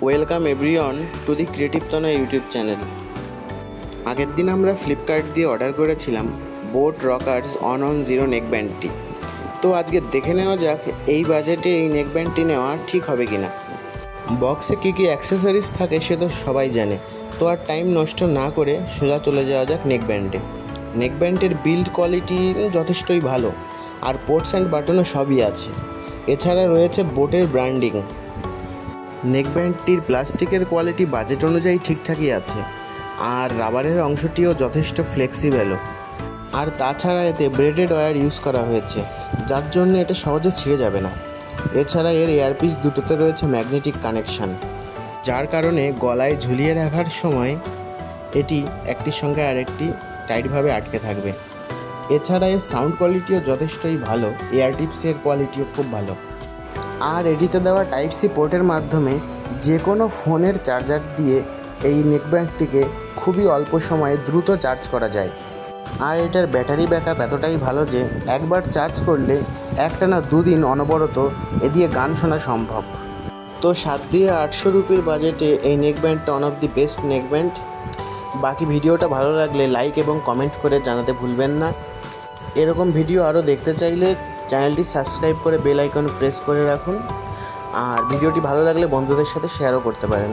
Welcome everyone to the creative Tanay YouTube channel. আগের দিন আমরা ফ্লিপকার্ট দিয়ে অর্ডার করেছিলাম বোট রকার্স অন জিরো নেকব্যান্ডটি। তো আজকে দেখে নেওয়া যাক এই বাজেটে এই নেকব্যান্ডটি নেওয়া ঠিক হবে কি না। বক্সে কী কী অ্যাক্সেসরিজ থাকে সে তো সবাই জানে, তো আর টাইম নষ্ট না করে সোজা চলে যাওয়া যাক নেকব্যান্ডে। নেকব্যান্ডের বিল্ড কোয়ালিটি যথেষ্টই ভালো, আর পোর্টস অ্যান্ড বাটনও সবই আছে। এছাড়া রয়েছে বোটের ব্র্যান্ডিং। নেকব্যান্ডটির প্লাস্টিকের কোয়ালিটি বাজেট অনুযায়ী ঠিকঠাকই আছে, আর রাবারের অংশটিও যথেষ্ট ফ্লেক্সিবলও। আর তাছাড়া এতে ব্রেডেড ওয়্যার ইউজ করা হয়েছে, যার জন্য এটা সহজে ছিঁড়ে যাবে না। এছাড়া এর এয়ারপিস দুটোতে রয়েছে ম্যাগনেটিক কানেকশান, যার কারণে গলায় ঝুলিয়ে রাখার সময় এটি একটির সঙ্গে আরেকটি টাইটভাবে আটকে থাকবে। এছাড়া এর সাউন্ড কোয়ালিটিও যথেষ্টই ভালো, এয়ার টিপসের কোয়ালিটিও খুব ভালো। আর এটিতে দেওয়া টাইপ সি পোর্টের মাধ্যমে যে কোনো ফোনের চার্জার দিয়ে এই নেকব্যান্ডটিকে খুবই অল্প সময়ে দ্রুত চার্জ করা যায়। আর এটার ব্যাটারি ব্যাকআপ এতটাই ভালো যে একবার চার্জ করলে একটানা 2 দিন অনবরত এ দিয়ে গান শোনা সম্ভব। তো 7,800 রুপির বাজেটে এই নেকব্যান্ডটা one of the best neckband. বাকি ভিডিওটা ভালো লাগলে লাইক এবং কমেন্ট করে জানাতে ভুলবেন না। এরকম ভিডিও আরও দেখতে চাইলে চ্যানেলটি সাবস্ক্রাইব করে বেল আইকন প্রেস করে রাখুন, আর ভিডিওটি ভালো লাগলে বন্ধুদের সাথে শেয়ারও করতে পারেন।